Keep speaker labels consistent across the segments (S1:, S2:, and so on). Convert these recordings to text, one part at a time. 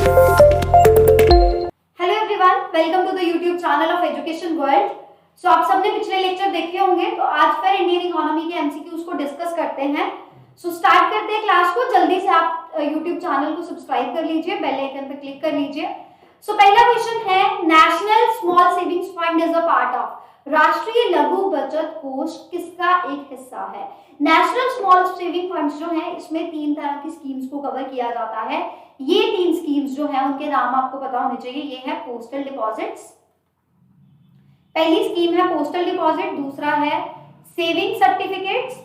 S1: Hello everyone, welcome to the YouTube channel of education world. So आप सबने पिछले lecture देखे होंगे, तो आज फिर इंडियन इकोनॉमी के एमसीक्यूज को डिस्कस करते हैं। सो स्टार्ट करते हैं क्लास को। जल्दी से आप यूट्यूब चैनल को सब्सक्राइब कर लीजिए, बेल आइकन पर क्लिक कर लीजिए। सो पहला क्वेश्चन है, national small savings fund is a part of. राष्ट्रीय लघु बचत कोष किसका एक हिस्सा है? नेशनल स्मॉल सेविंग फंड जो है, इसमें तीन तरह की स्कीम्स को कवर किया जाता है। ये तीन स्कीम्स जो है उनके नाम आपको पता होने चाहिए। ये है पोस्टल डिपॉजिट्स, पहली स्कीम है पोस्टल डिपॉजिट, दूसरा है सेविंग सर्टिफिकेट्स,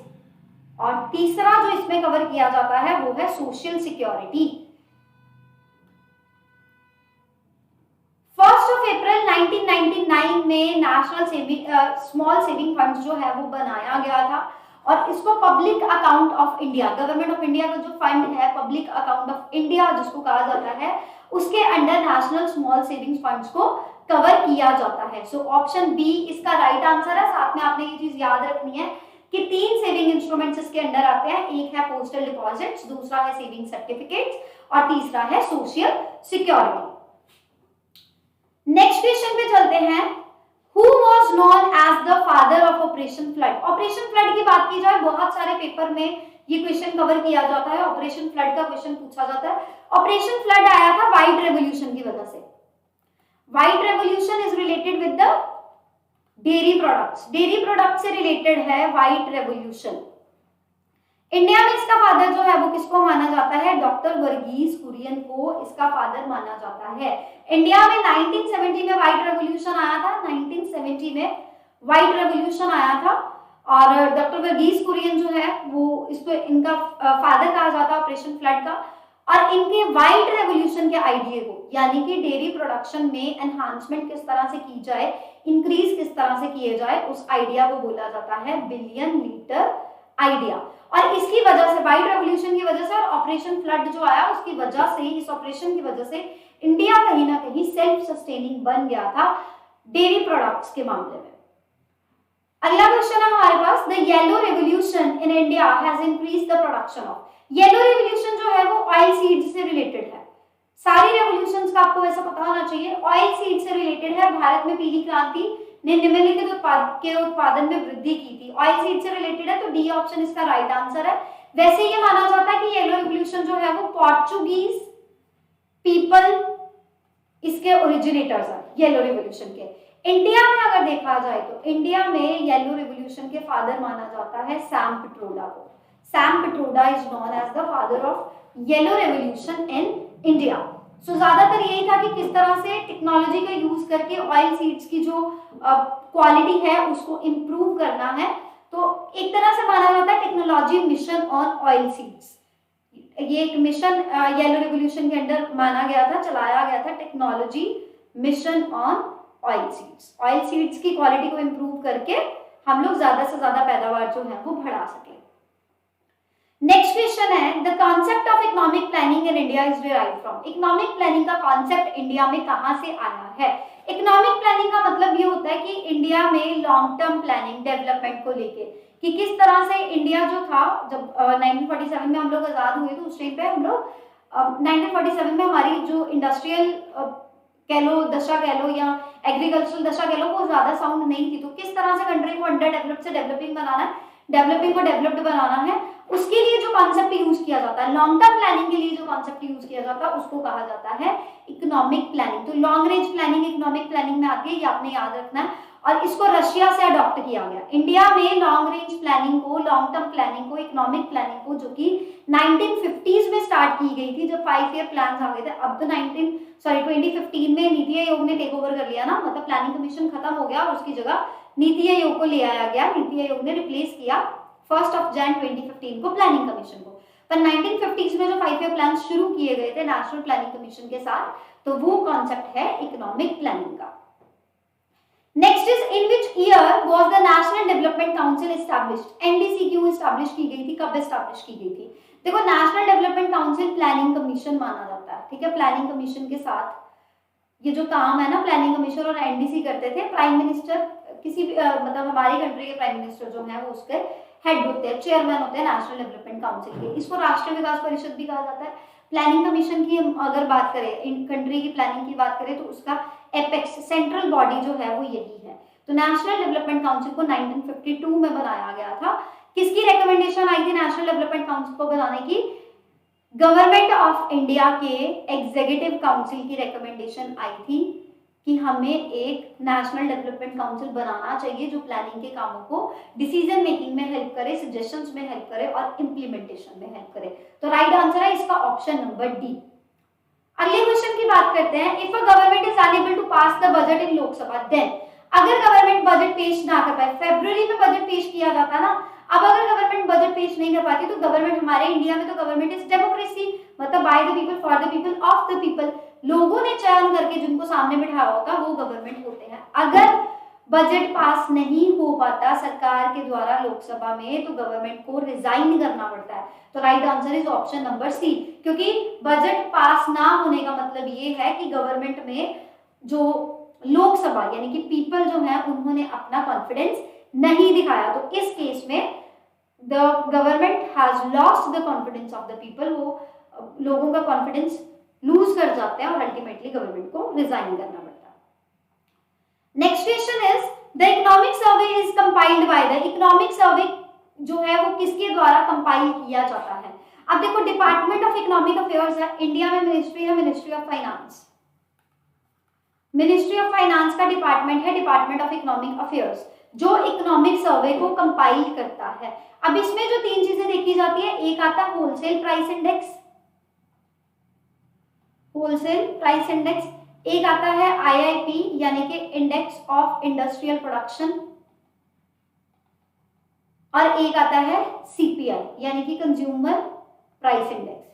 S1: और तीसरा जो इसमें कवर किया जाता है वो है सोशल सिक्योरिटी। 1 अप्रैल 1999 में नेशनल स्मॉल सेविंग फंड जो है वो बनाया गया था, और इसको public account of India, government of India का जो फंड है पब्लिक अकाउंट ऑफ इंडिया जिसको कहा जाता है, उसके under national small savings funds को कवर किया जाता है। सो ऑप्शन बी इसका राइट आंसर है। साथ में आपने ये चीज याद रखनी है कि तीन सेविंग इंस्ट्रूमेंट्स इसके अंडर आते हैं। एक है पोस्टल डिपॉजिट्स, दूसरा है सेविंग सर्टिफिकेट्स, और तीसरा है सोशल सिक्योरिटी। नेक्स्ट क्वेश्चन पे चलते हैं। Who was known as the father of Operation Flood? Operation flood की बात की जाए, बहुत सारे पेपर में ये क्वेश्चन कवर किया जाता है। ऑपरेशन फ्लड का क्वेश्चन पूछा जाता है। ऑपरेशन फ्लड आया था व्हाइट रेवोल्यूशन की वजह से। White revolution is related with the dairy products. Dairy product से रिलेटेड है व्हाइट रेवोल्यूशन। इंडिया में इसका फादर जो है वो किसको माना जाता है? डॉक्टर वर्गीस कुरियन को इसका फादर माना जाता है। इंडिया में 1970 में व्हाइट रेवोल्यूशन आया था। 1970 में व्हाइट रेवोल्यूशन आया था, और डॉक्टर वर्गीस कुरियन जो है वो इसको इनका फादर कहा जाता है ऑपरेशन फ्लड का। और इनके व्हाइट रेवोल्यूशन के आइडिया को, यानी कि डेयरी प्रोडक्शन में एनहांसमेंट किस तरह से की जाए, इंक्रीज किस तरह से किए जाए, उस आइडिया को बोला जाता है बिलियन लीटर आइडिया। और इसकी वजह से, व्हाइट रेवोल्यूशन की वजह से और ऑपरेशन फ्लड जो आया उसकी वजह से, इस ऑपरेशन की वजह से इंडिया कहीं ना कहीं सेल्फ सस्टेनिंग बन गया था डेयरी प्रोडक्ट्स के मामले में। अगला क्वेश्चन है हमारे पास, the yellow revolution in India has increase the production of. Yellow revolution जो है वो ऑयल सीड्स से रिलेटेड है। सारी रेवोल्यूशंस का आपको वैसा पता होना चाहिए। ऑयल सीड से रिलेटेड है। भारत में पीली क्रांति ने निम्नलिखित के उत्पादन में वृद्धि की थी। ऑयल सीड से रिलेटेड है, तो डी ऑप्शन इसका राइट आंसर है। वैसे ये माना जाता है कि येलो रेवोल्यूशन जो है वो पोर्चुगीज पीपल इसके ओरिजिनेटर्स हैं येलो रेवोल्यूशन के। इंडिया में अगर देखा जाए तो इंडिया में येलो रेवोल्यूशन के फादर माना जाता है सैम पिट्रोडा को। Sam Pitroda is known as the father of yellow revolution in India. So ज्यादातर यही था कि किस तरह से टेक्नोलॉजी का यूज करके ऑयल सीड्स की जो क्वालिटी है उसको इंप्रूव करना है। तो एक तरह से माना जाता है technology mission on oil seeds. ये एक मिशन येलो रेवोल्यूशन के अंडर माना गया था, चलाया गया था, technology mission on oil seeds. Oil seeds की क्वालिटी को इंप्रूव करके हम लोग ज्यादा से ज्यादा पैदावार जो है वो बढ़ा सके। नेक्स्ट क्वेश्चन है, the concept of economic planning in India is derived from. Economic planning का कॉन्सेप्ट इंडिया में कहां से आया है? इकोनॉमिक प्लानिंग का मतलब ये होता है कि इंडिया में लॉन्ग टर्म प्लानिंग डेवलपमेंट को लेके, कि किस तरह से इंडिया जो था, जब 1947 में हम लोग आजाद हुए तो उस टाइम पे हम लोग 1947 में हमारी जो इंडस्ट्रियल कह लो दशा कह लो या एग्रीकल्चरल दशा कह लो वो ज्यादा साउंड नहीं थी। तो किस तरह से कंट्री को अंडर डेवलप से डेवलपिंग बनाना है, डेवलपिंग को डेवलप्ड बनाना है, उसके लिए जो कॉन्सेप्ट यूज किया जाता है, लॉन्ग टर्म प्लानिंग के लिए जो कॉन्सेप्ट यूज किया जाता है उसको कहा जाता है इकोनॉमिक प्लानिंग। तो long range planning economic planning में आती है, ये आपने याद रखना है। और इसको रशिया से अडॉप्ट किया गया। इंडिया में लॉन्ग रेंज प्लानिंग को, लॉन्ग टर्म प्लानिंग को, इकोनॉमिक प्लानिंग को, जो कि 1950s में स्टार्ट की गई थी जब 5 ईयर प्लान आ गए थे। अब तो 2015 में नीति आयोग ने टेक ओवर कर लिया ना, मतलब प्लानिंग कमीशन खत्म हो गया और उसकी जगह नीति आयोग को ले आया गया। नीति आयोग ने रिप्लेस किया 1 जनवरी 2015 को प्लानिंग कमीशन को। पर 1950s में जो 5 ईयर प्लान शुरू किए गए थे नेशनल प्लानिंग कमीशन के साथ, तो वो कॉन्सेप्ट है इकोनॉमिक प्लानिंग का। Next is, in which year was the national development council established. NDC क्यों एस्टैब्लिश की गई थी, कब एस्टैब्लिश की गई थी? देखो, national development council planning commission माना जाता है, ठीक है। प्लानिंग कमीशन के साथ ये जो काम है ना, प्लानिंग कमीशन और एनडीसी करते थे। प्राइम मिनिस्टर किसी भी मतलब हमारी कंट्री के प्राइम मिनिस्टर जो है वो उसके हेड होते हैं, चेयरमैन होते हैं नेशनल डेवलपमेंट काउंसिल के। इसको राष्ट्रीय विकास परिषद भी कहा जाता है। प्लानिंग कमीशन की अगर बात करें, इन कंट्री की प्लानिंग की बात करें तो उसका एपेक्स सेंट्रल बॉडी जो है वो यही है। तो नेशनल डेवलपमेंट काउंसिल को 1952 में बनाया गया था। किसकी रिकमेंडेशन आई थी नेशनल डेवलपमेंट काउंसिल को बनाने की? गवर्नमेंट ऑफ इंडिया के एग्जीक्यूटिव काउंसिल की रिकमेंडेशन आई थी कि हमें एक नेशनल डेवलपमेंट काउंसिल बनाना चाहिए जो प्लानिंग के कामों को डिसीजन मेकिंग में हेल्प करे, सजेशंस में हेल्प करे और इम्प्लीमेंटेशन में हेल्प करे। तो राइट आंसर है इसका ऑप्शन नंबर डी। अगले क्वेश्चन की बात करते हैं। If a government is unable to pass the budget in Lok Sabha then, अगर गवर्नमेंट बजट पेश ना कर पाए, फरवरी में बजट पेश किया जाता ना, अब अगर गवर्नमेंट बजट पेश नहीं कर पाती तो गवर्नमेंट, हमारे इंडिया में तो गवर्नमेंट इज डेमोक्रेसी, मतलब by the people for the people of the people, लोगों ने चयन करके जिनको सामने बिठाया होता वो गवर्नमेंट होते हैं। अगर बजट पास नहीं हो पाता सरकार के द्वारा लोकसभा में तो गवर्नमेंट को रिजाइन करना पड़ता है। तो right answer is option number C, क्योंकि बजट पास ना होने का मतलब ये है कि गवर्नमेंट में जो लोकसभा यानी कि पीपल जो है उन्होंने अपना कॉन्फिडेंस नहीं दिखाया। तो इस केस में the government has lost the confidence of the people, वो लोगों का कॉन्फिडेंस लूज कर जाते हैं और अल्टीमेटली गवर्नमेंट को रिजाइन करना पड़ता है। Next question is the economic survey is compiled by the, economic survey जो है वो किसके द्वारा कंपाइल किया जाता है? अब देखो डिपार्टमेंट ऑफ इकोनॉमिक अफेयर्स है, इंडिया में मिनिस्ट्री है ministry of finance, ministry of finance का डिपार्टमेंट है डिपार्टमेंट ऑफ इकोनॉमिक अफेयर्स जो इकोनॉमिक सर्वे को कंपाइल करता है। अब इसमें जो तीन चीजें देखी जाती है, एक आता है wholesale price index, wholesale price index, एक आता है आईआईपी यानी कि इंडेक्स ऑफ इंडस्ट्रियल प्रोडक्शन, और एक आता है सीपीआई यानी कि कंज्यूमर प्राइस इंडेक्स।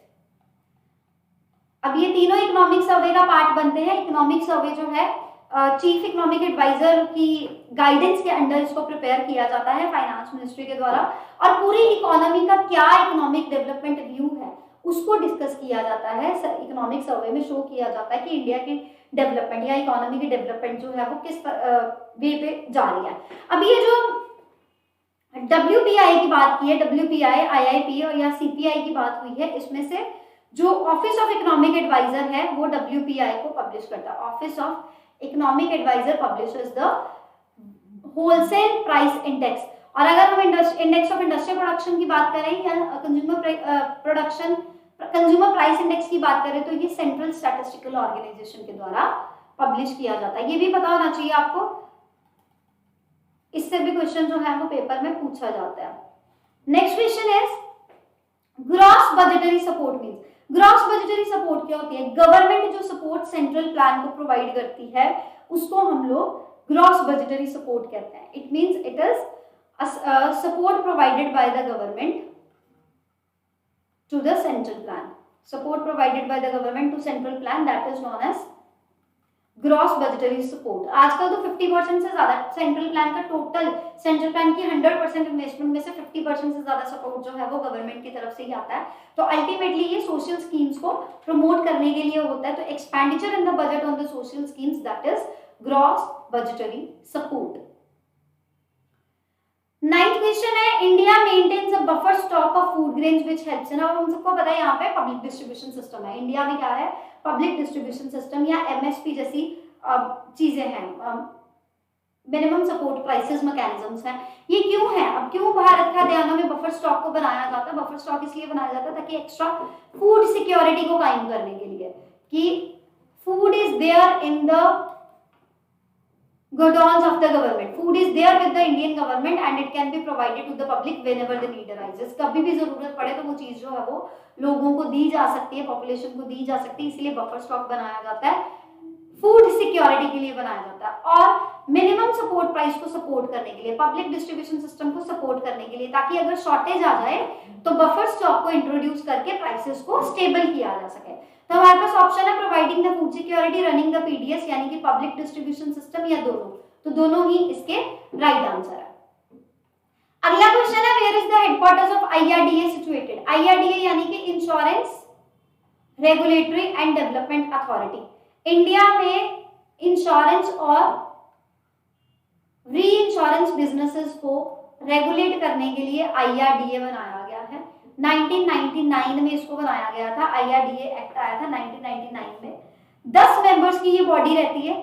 S1: अब ये तीनों इकोनॉमिक सर्वे का पार्ट बनते हैं। इकोनॉमिक सर्वे जो है चीफ इकोनॉमिक एडवाइजर की गाइडेंस के अंडर इसको प्रिपेयर किया जाता है फाइनेंस मिनिस्ट्री के द्वारा, और पूरी इकोनॉमी का क्या इकोनॉमिक डेवलपमेंट व्यू है उसको डिस्कस किया जाता है। इकोनॉमिक सर्वे में शो किया जाता है कि इंडिया की डेवलपमेंट या इकोनॉमी की डेवलपमेंट जो है वो किस वे पे जा रही है। अब ये जो WPI की बात की है, WPI, IIP और या CPI की बात हुई है, इसमें से जो ऑफिस ऑफ इकोनॉमिक एडवाइजर है वो WPI को पब्लिश करता है। Office of economic adviser publishes the wholesale price index. और अगर हम इंडेक्स ऑफ इंडस्ट्रियल प्रोडक्शन की बात करें या कंज्यूमर प्राइस इंडेक्स की बात करें तो ये सेंट्रल स्टैटिस्टिकल ऑर्गेनाइजेशन के द्वारा पब्लिश किया जाता है। ये भी पता होना चाहिए आपको, इससे भी क्वेश्चन जो है वो पेपर में पूछा जाता है। Next question is gross budgetary support means, gross budgetary support क्या होती है? गवर्नमेंट जो सपोर्ट सेंट्रल प्लान को प्रोवाइड करती है उसको हम लोग ग्रॉस बजटरी सपोर्ट कहते हैं। It means it is support provided by the government to the central plan, support provided by the government to central plan, that is known as gross budgetary support. आजकल तो 50% से ज्यादा central plan का total, central plan की 100% investment में से 50% से ज्यादा सपोर्ट जो है वो गवर्नमेंट की तरफ से ही आता है। तो अल्टीमेटली ये सोशल स्कीम्स को प्रमोट करने के लिए होता है। तो expenditure in the budget on the social schemes, that is gross budgetary support. Ninth question है India maintains a buffer stock of food grains which helps in, हम सबको पता है यहाँ पे पब्लिक डिस्ट्रीब्यूशन सिस्टम है। इंडिया में क्या है? पब्लिक डिस्ट्रीब्यूशन सिस्टम या MSP जैसी चीजें हैं, मिनिमम सपोर्ट प्राइसेस मैकेनिज्म्स हैं। ये क्यों है? अब क्यों भारत खाद्यान्नों में बफर स्टॉक को बनाया जाता है? बफर स्टॉक इसलिए बनाया जाता है ताकि एक्स्ट्रा फूड सिक्योरिटी को कायम करने के लिए, कि food is there in the godowns of the government, food is there with the Indian government and it can be provided to the public whenever the need arises। कभी भी जरूरत पड़े तो वो चीज जो है वो लोगों को दी जा सकती है, पॉपुलेशन को दी जा सकती है, इसलिए बफर स्टॉक बनाया जाता है, फूड सिक्योरिटी के लिए बनाया जाता है। और मिनिमम सपोर्ट प्राइस को सपोर्ट करने के लिए, पब्लिक डिस्ट्रीब्यूशन सिस्टम को सपोर्ट करने के लिए, ताकि अगर शॉर्टेज आ जाए तो बफर स्टॉक को इंट्रोड्यूस करके प्राइसेस को स्टेबल किया जा सके। तो हमारे पास ऑप्शन है providing the food security, running the PDS यानी कि पब्लिक डिस्ट्रीब्यूशन सिस्टम, या दोनों। तो दोनों ही इसके राइट आंसर है। अगला क्वेश्चन है where is the headquarters of IRDA situated? IRDA यानी कि insurance regulatory and development authority. India में इंश्योरेंस और री इंश्योरेंस बिजनेसेस को रेगुलेट करने के लिए IRDA बनाया गया है। 1999 में इसको बनाया गया था, IRDA एक्ट आया था 1999 में। 10 मेंबर्स की ये बॉडी रहती है।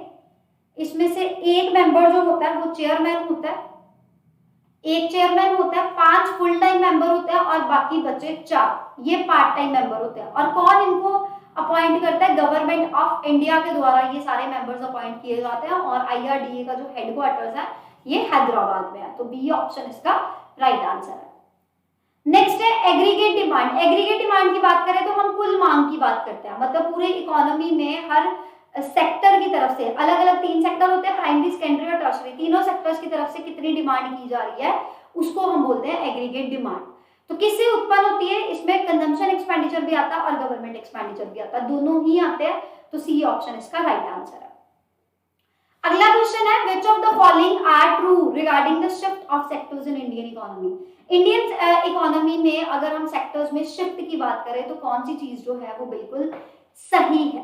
S1: इसमें से एक मेंबर जो होता है वो चेयरमैन होता है, एक चेयरमैन होता है, 5 फुल टाइम मेंबर होते हैं और बाकी बचे 4 ये पार्ट टाइम मेंबर होते हैं। और कौन इनको अपॉइंट करता है? गवर्नमेंट ऑफ इंडिया के द्वारा ये सारे मेंबर्स अपॉइंट किए जाते हैं। और IRDA का जो हेडक्वार्टर्स है ये हैदराबाद में है। तो बी ऑप्शन इसका राइट आंसर है। नेक्स्ट है एग्रीगेट डिमांड। एग्रीगेट डिमांड की बात करें तो हम कुल मांग की बात करते हैं, मतलब पूरे इकोनॉमी में हर सेक्टर की तरफ से, अलग अलग 3 सेक्टर होते हैं, प्राइमरी, सेकेंडरी और टर्शियरी, तीनों सेक्टर्स की तरफ से कितनी डिमांड की जा रही है उसको हम बोलते हैं एग्रीगेट डिमांड। तो किससे उत्पन्न होती है? इसमें कंजम्पशन एक्सपेंडिचर भी आता है और गवर्नमेंट एक्सपेंडिचर भी आता है, दोनों ही आते हैं। तो सी ऑप्शन इसका राइट आंसर है। अगला क्वेश्चन है which of the following are true regarding the shift of sectors in Indian economy. Indian economy में अगर हम सेक्टर्स में शिफ्ट की बात करें तो कौन सी चीज जो है वो बिल्कुल सही है?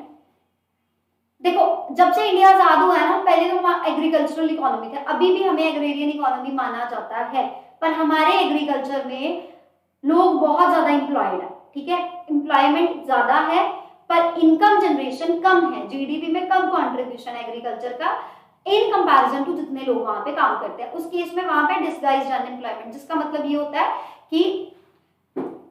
S1: देखो, जब से इंडिया आजाद हुआ है ना, पहले तो वहाँ एग्रीकल्चरल इकोनॉमी था, अभी भी हमें एग्रेरियन इकोनॉमी माना जाता है, पर हमारे एग्रीकल्चर में लोग बहुत ज्यादा एम्प्लॉयड है, ठीक है, एम्प्लॉयमेंट ज्यादा है, पर इनकम जनरेशन कम है, जीडीपी में कम कंट्रीब्यूशन है एग्रीकल्चर का इन कंपैरिजन टू जितने लोग वहां पे काम करते हैं। उस केस में वहां पे डिस्गाइज्ड अनएम्प्लॉयमेंट, जिसका मतलब ये होता है कि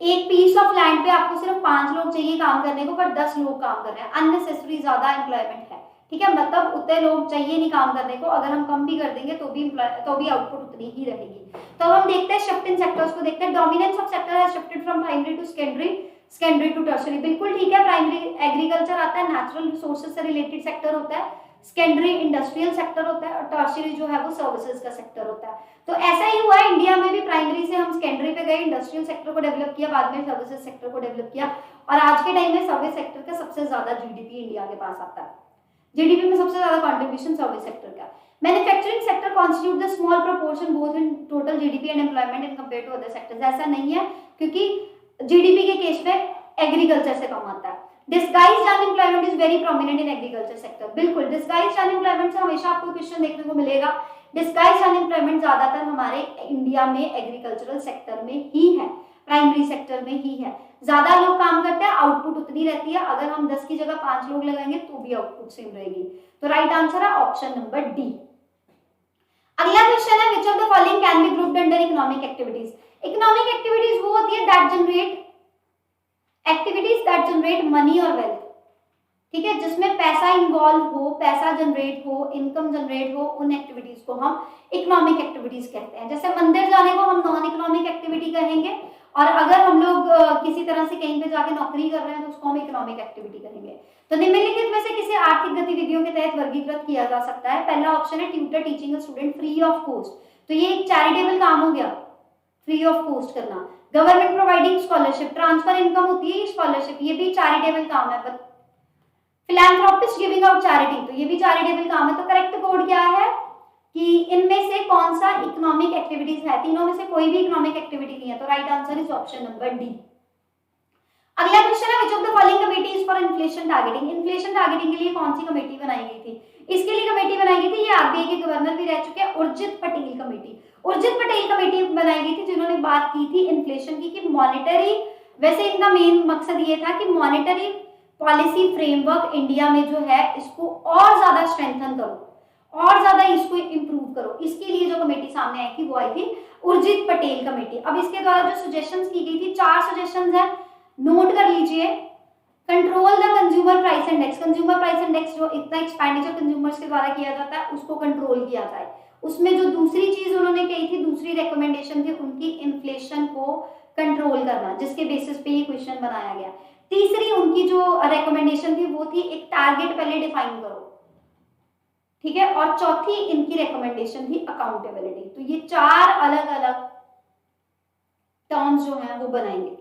S1: एक पीस ऑफ लैंड पे आपको सिर्फ 5 लोग चाहिए काम करने को, पर 10 लोग काम कर रहे हैं, अननेसेसरी ज्यादा एम्प्लॉयमेंट है, ठीक है, मतलब उतने लोग चाहिए नहीं काम करने को, अगर हम कम भी कर देंगे तो भी आउटपुट उतनी ही रहेगी। तो अब हम देखते हैं शिफ्ट इन सेक्टर्स को, देखते हैं। Dominance of sector has shifted from primary to secondary to tertiary, बिल्कुल ठीक है। प्राइमरी एग्रीकल्चर आता है, नेचुरल रिसोर्सेज से रिलेटेड सेक्टर होता है, सेकेंडरी इंडस्ट्रियल सेक्टर होता है और टर्शियरी जो है वो सर्विसेज का सेक्टर होता है। तो ऐसा ही हुआ है इंडिया में भी, प्राइमरी से हम सेकेंडरी पे गए, इंडस्ट्रियल सेक्टर को डेवलप किया, बाद में सर्विसेज सेक्टर को डेवलप किया, और आज के टाइम में सर्विस सेक्टर का सबसे ज्यादा जीडीपी इंडिया के पास आता है, जीडीपी में सबसे ज्यादा कंट्रीब्यूशन सर्विस सेक्टर का। Manufacturing sector constitute the small proportion both in total GDP and employment in compare to other sectors. ऐसा नहीं है, क्योंकि जीडीपी के केस में एग्रीकल्चर से कम आता है। Disguised unemployment is very prominent in agriculture sector, बिल्कुल डिस्गाइज्ड अनएम्प्लॉयमेंट से हमेशा आपको क्वेश्चन देखने को मिलेगा। डिस्गाइज्ड अनएम्प्लॉयमेंट ज्यादातर हमारे इंडिया में एग्रीकल्चरल सेक्टर में ही है, प्राइमरी सेक्टर में ही है, ज्यादा लोग काम करते हैं, आउटपुट उतनी रहती है, अगर हम 10 की जगह 5 लोग लगाएंगे तो भी आउटपुट सेम रहेगी। तो राइट आंसर है ऑप्शन नंबर डी। अगला क्वेश्चन है which of the following can be grouped under economic activities. Economic activities वो होती है that generate activities that generate money और वेल्थ, ठीक है, जिसमें पैसा इन्वॉल्व हो, पैसा जनरेट हो, इनकम जनरेट हो, उन एक्टिविटीज को हम इकोनॉमिक एक्टिविटीज कहते हैं। जैसे मंदिर जाने को हम नॉन इकोनॉमिक एक्टिविटी कहेंगे, और अगर हम लोग किसी तरह से कहीं पे जाके नौकरी कर रहे हैं तो उसको हम इकोनॉमिक एक्टिविटी कहेंगे। तो निम्नलिखित में से किसी आर्थिक गतिविधियों के तहत वर्गीकृत किया जा सकता है। पहला ऑप्शन है tutor teaching a student free of cost, तो ये एक चैरिटेबल काम हो गया, फ्री ऑफ कॉस्ट करना। Government providing scholarship, transfer income होती है स्कॉलरशिप, ये भी चैरिटेबल काम है। फिलैंथ्रोपिस्ट गिविंग आउट चैरिटी, तो ये भी चैरिटेबल काम है। तो करेक्ट कोड क्या है कि इनमें से कौन सा इकोनॉमिक एक्टिविटीज है? तीनों में से कोई भी इकोनॉमिक एक्टिविटी नहीं है, तो right answer is option number D. अगला क्वेश्चन है which of the following committee is for inflation targeting. Inflation targeting के लिए कौन सी कमेटी बनाई गई थी? इसके लिए कमेटी बनाई गई थी, ये आरबीआई के गवर्नर भी रह चुके हैं, उर्जित पटेल कमेटी। उर्जित पटेल कमेटी बनाई गई थी जिन्होंने बात की थी इन्फ्लेशन की, कि मॉनेटरी, वैसे इनका मेन मकसद ये था कि मॉनेटरी पॉलिसी फ्रेमवर्क इंडिया में जो है इसको और ज्यादा स्ट्रेंथन करो और ज्यादा इसको इंप्रूव करो। इसके लिए जो कमेटी सामने आई थी वो आई थी उर्जित पटेल कमेटी। अब इसके द्वारा जो सजेशंस की गई थी, 4 सजेशंस है, नोट कर लीजिए। Control the consumer price index, consumer price index जो इतना एक्सपेंडिचर कंज्यूमर्स के द्वारा किया जाता है उसको कंट्रोल किया जाए। उसमें जो दूसरी चीज उन्होंने कही थी, दूसरी रिकमेंडेशन थी उनकी, इन्फ्लेशन को कंट्रोल करना, जिसके बेसिस पे ये क्वेश्चन बनाया गया। तीसरी उनकी जो रिकमेंडेशन थी वो थी एक टारगेट पहले डिफाइन करो, ठीक है, और चौथी इनकी रिकमेंडेशन थी अकाउंटेबिलिटी। तो ये 4 अलग अलग टर्म्स जो हैं वो बनाएंगे।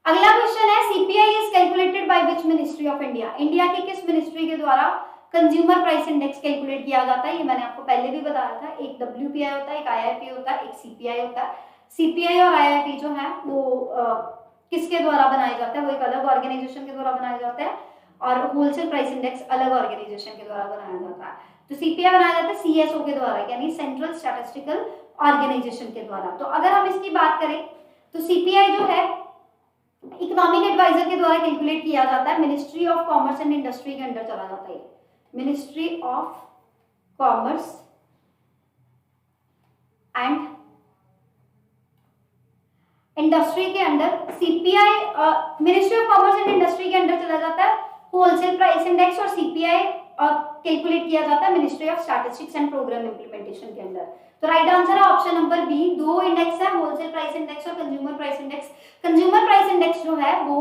S1: अगला क्वेश्चन है CPI is calculated by which ministry of India. India की किस मिनिस्ट्री के द्वारा कंज्यूमर प्राइस इंडेक्स कैलकुलेट किया जाता है? ये मैंने आपको पहले भी बताया था, एक डब्ल्यूपीआई होता है, एक आईआईपी होता है, एक सीपीआई होता है। सीपीआई और आईआईपी जो है वो किसके द्वारा बनाया जाता है? वो एक अलग ऑर्गेनाइजेशन के द्वारा बनाया जाता है, और होलसेल प्राइस इंडेक्स अलग ऑर्गेनाइजेशन के द्वारा बनाया जाता है। तो सीपीआई बनाया जाता है सीएसओ के द्वारा, यानी सेंट्रल स्टैटिस्टिकल ऑर्गेनाइजेशन के द्वारा। तो अगर हम इसकी बात करें तो सीपीआई जो है इकोनॉमिक एडवाइजर के द्वारा कैलकुलेट किया जाता है, ministry of commerce and industry के अंडर चला जाता है, ministry of commerce and industry के under, CPI ministry of commerce and industry के अंडर चला जाता है, होलसेल प्राइस इंडेक्स और सीपीआई कैलकुलेट किया जाता है ministry of statistics and programme implementation के अंदर। तो राइट आंसर है ऑप्शन नंबर बी, दो इंडेक्स है, होलसेल प्राइस इंडेक्स और consumer price index. Consumer price index जो है वो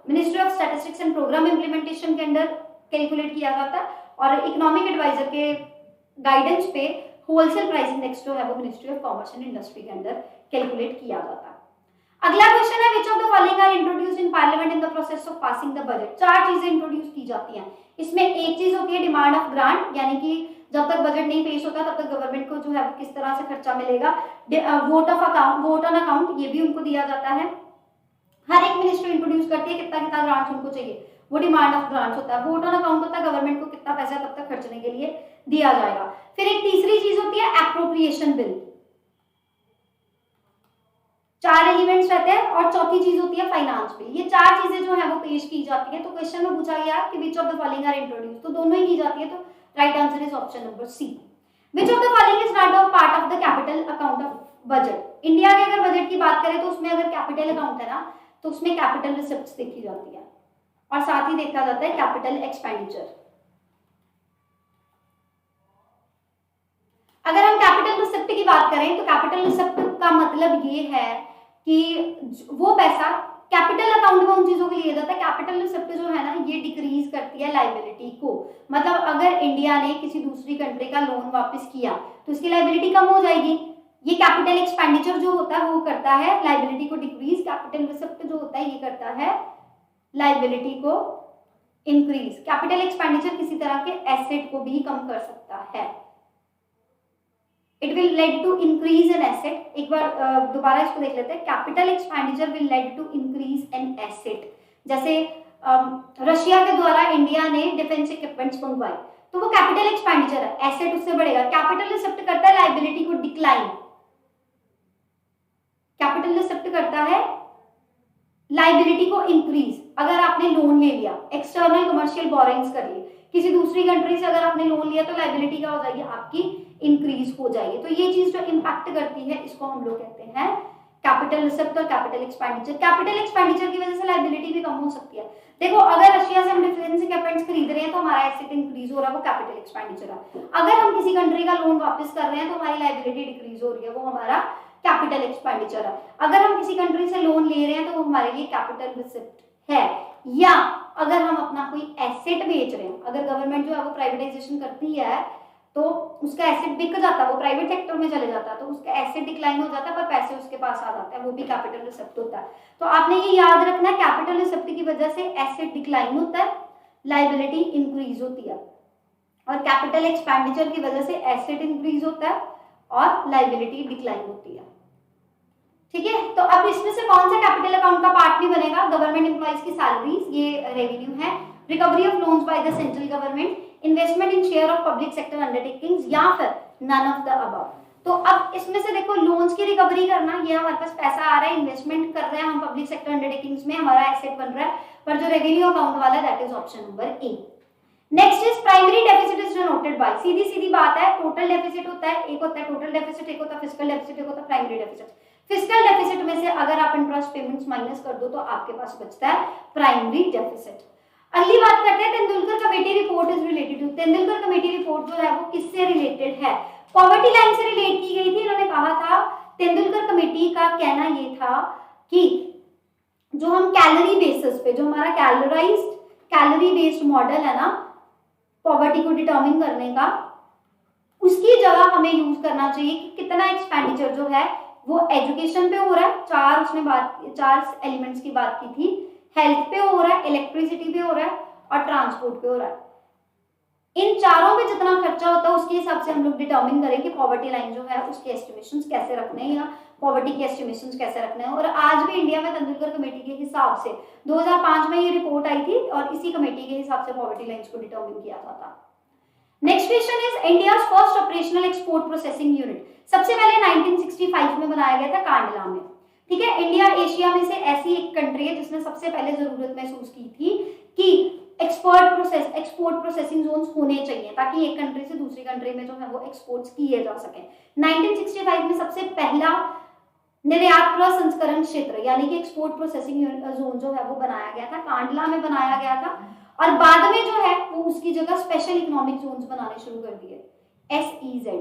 S1: ministry of statistics and programme implementation के अंदर कैलकुलेट किया जाता है, और इकोनॉमिक एडवाइजर के गाइडेंस पे होलसेल प्राइस इंडेक्स जो है वो ministry of commerce and industry के अंदर कैलकुलेट किया जाता है। अगला क्वेश्चन है, which of the following are introduced in parliament in the process of passing the budget. चार चीजें इंट्रोड्यूस की जाती हैं, इसमें एक चीज होती है डिमांड ऑफ ग्रांट, यानी कि जब तक बजट नहीं पेश होता तब तक गवर्नमेंट को जो है किस तरह से खर्चा मिलेगा। Vote of account, vote on account, ये भी उनको दिया जाता है। हर एक मिनिस्ट्री इंट्रोड्यूस करती है कितना कितना ग्रांट उनको चाहिए, वो डिमांड ऑफ ग्रांट होता है। वोट ऑन अकाउंट होता है गवर्नमेंट को कितना पैसा तब तक खर्चने के लिए दिया जाएगा। फिर एक तीसरी चीज होती है एप्रोप्रिएशन बिल, चार एलिमेंट्स रहते हैं, और चौथी चीज होती है फाइनेंस बिल। ये चार चीजें जो है वो पेश की जाती है। तो क्वेश्चन में पूछा गया कि which of the following are introduce, तो दोनों ही की जाती है, तो right answer is option number C. Which of the following is not a part of the capital account of budget. India के अगर बजट की बात करें तो उसमें अगर कैपिटल अकाउंट है ना तो उसमें कैपिटल रिसिप्ट्स देखी जाती है, और साथ ही देखा जाता है कैपिटल एक्सपेंडिचर। अगर हम कैपिटल रिसिप्ट की बात करें तो कैपिटल रिसिप्ट का मतलब ये है कि वो पैसा कैपिटल अकाउंट में उन चीजों के लिए जाता है। कैपिटल रिसिप्ट जो है ना ये डिक्रीज करती है लायबिलिटी को, मतलब अगर इंडिया ने किसी दूसरी कंट्री का लोन वापस किया तो उसकी लायबिलिटी कम हो जाएगी। ये कैपिटल एक्सपेंडिचर जो होता है वो करता है लायबिलिटी को डिक्रीज, कैपिटल रिसिप्ट जो होता है ये करता है लायबिलिटी को इंक्रीज। कैपिटल एक्सपेंडिचर किसी तरह के एसेट को भी कम कर सकता है। It will lead to increase in asset। एक बार दोबारा इसको देख लेते हैं। Capital expenditure will lead to increase in asset। जैसे रशिया के द्वारा इंडिया ने डिफेंस इक्विपमेंट्स मंगवाए तो वो कैपिटल एक्सपेंडिचर है, एसेट उससे बढ़ेगा। कैपिटल रिसिप्ट करता है लायबिलिटी को डिक्लाइन, कैपिटल रिसिप्ट करता है लायबिलिटी को इंक्रीज। अगर आपने लोन ले लिया, एक्सटर्नल कमर्शियल बोरिंग्स कर लिए, किसी दूसरी कंट्री से अगर आपने लोन लिया तो लायबिलिटी क्या हो जाएगी आपकी, इंक्रीज हो जाएगी। तो ये चीज जो इंपैक्ट करती है इसको हम लोग कहते हैं कैपिटल रिसिप्ट और कैपिटल एक्सपेंडिचर। कैपिटल एक्सपेंडिचर की वजह से लायबिलिटी भी कम हो सकती है। देखो अगर रशिया से हम डिफेंस इक्विपमेंट्स खरीद रहे हैं तो हमारा एसेट इंक्रीज हो रहा है, वो कैपिटल एक्सपेंडिचर है। अगर हम किसी कंट्री का लोन वापस कर रहे हैं तो हमारी लायबिलिटी डिक्रीज हो रही है, वो हमारा कैपिटल एक्सपेंडिचर है। अगर हम किसी कंट्री से लोन ले रहे हैं तो वो हमारे लिए कैपिटल रिसिप्ट है। या अगर हम अपना कोई एसेट बेच रहे हैं, अगर गवर्नमेंट जो है वो प्राइवेटाइजेशन करती है तो उसका एसेट बिक जाता है, वो प्राइवेट सेक्टर में चले जाता है, तो उसका एसेट डिक्लाइन हो जाता है पर पैसे उसके पास आ जाते हैं, वो भी कैपिटल रिसिप्ट होता है। तो आपने ये याद रखना है, कैपिटल रिसिप्ट की वजह से एसेट डिक्लाइन होता है, लायबिलिटी इंक्रीज होती है, और कैपिटल एक्सपेंडिचर की वजह से एसेट इंक्रीज होता है और लायबिलिटी डिक्लाइन होती है। ठीक है, तो अब इसमें से कौन सा कैपिटल अकाउंट का पार्ट नहीं बनेगा? गवर्नमेंट एम्प्लॉइज की सैलरीज, ये रेवेन्यू है। Recovery of loans by the central government, investment in share of public sector undertakings, या फिर नन ऑफ द अबव। तो अब इसमें से देखो लोन्स की रिकवरी करना, ये हमारे पास पैसा आ रहा है, इन्वेस्टमेंट कर रहे हैं हम पब्लिक सेक्टर अंडरटेकिंग्स में, हमारा एसेट बन रहा है, पर जो रेवेन्यू अकाउंट वाला that is option number A. Next is primary deficit is denoted by, सीधी सीधी बात है, टोटल डेफिसिट होता है, एक होता है टोटल डेफिसिट, एक होता है फिस्कल डेफिसिट, एक होता है प्राइमरी डेफिसिट। फिस्कल डेफिसिट में से अगर आप इंटरेस्ट पेमेंट्स माइनस कर दो तो आपके पास बचता है प्राइमरी डेफिसिट। अगली बात करते हैं Tendulkar committee report is related to. Tendulkar committee report जो है वो किससे रिलेटेड है? पॉवर्टी लाइन से रिलेट की गई थी। इन्होंने कहा था, तेंदुलकर कमेटी का कहना ये था कि जो हम कैलोरी बेसिस पे, जो हमारा कैलोराइज्ड कैलोरी बेस्ड मॉडल है ना पॉवर्टी को डिटरमिन करने का, उसकी जगह हमें यूज करना चाहिए कि कितना एक्सपेंडिचर जो है वो एजुकेशन पे हो रहा है, चार एलिमेंट्स की बात की थी, हेल्थ पे हो रहा है, इलेक्ट्रिसिटी पे हो रहा है और ट्रांसपोर्ट पे हो रहा है। इन चारों पे जितना खर्चा होता है उसके हिसाब से हम लोग डिटरमिन करें कि पॉवर्टी लाइन जो है उसके एस्टिमेशंस कैसे रखने हैं या पॉवर्टी के एस्टिमेशंस कैसे रखने हैं। और आज भी इंडिया में तेंदुलकर कमेटी के हिसाब से 2005 में ये रिपोर्ट आई थी और इसी कमेटी के हिसाब से पॉवर्टी लाइंस को डिटरमिन किया जाता। Next question is India's first operational export processing unit. सबसे पहले 1965 में बनाया गया था कांडला में। ठीक है, इंडिया एशिया में से ऐसी एक कंट्री है जिसने सबसे पहले जरूरत महसूस की थी कि एक्सपोर्ट प्रोसेसिंग जोन्स होने चाहिए ताकि एक कंट्री से दूसरी कंट्री में जो है वो एक्सपोर्ट्स किए जा सके। 1965 में सबसे पहला निर्यात प्रसंस्करण क्षेत्र यानी कि एक्सपोर्ट प्रोसेसिंग जोन जो है वो बनाया गया था, कांडला में बनाया गया था, और बाद में जो है वो उसकी जगह स्पेशल इकोनॉमिक जोन्स बनाने शुरू कर दिए, SEZ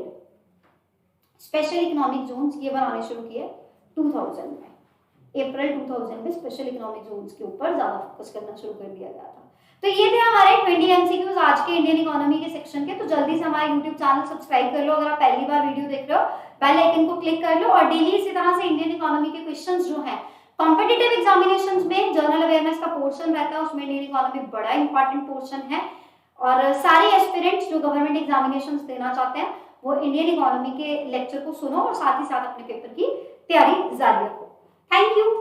S1: स्पेशल इकोनॉमिक जोन्स ये बनाने शुरू किए 2000 में, अप्रैल 2000 में स्पेशल इकोनॉमिक जोन्स के ऊपर ज्यादा फोकस करना शुरू कर दिया गया था। तो ये थे हमारे 20 MCQs आज के इंडियन इकोनॉमी के सेक्शन के। तो जल्दी से हमारा यूट्यूब चैनल सब्सक्राइब कर लो अगर आप पहली बार वीडियो देख रहे हो, बेल आइकन को क्लिक कर लो, और डेली इसी तरह से इंडियन इकोनॉमी के क्वेश्चंस जो हैं कॉम्पिटिटिव एग्जामिनेशंस में जनरल अवेयरनेस का पोर्शन रहता है, उसमें इंडियन इकोनॉमी बड़ा इंपॉर्टेंट पोर्शन है, और सारे एस्पिरेंट्स जो गवर्नमेंट एग्जामिनेशंस देना चाहते हैं वो इंडियन इकोनॉमी के लेक्चर को सुनो और साथ ही साथ अपने पेपर की तैयारी जारी रखो। Thank you.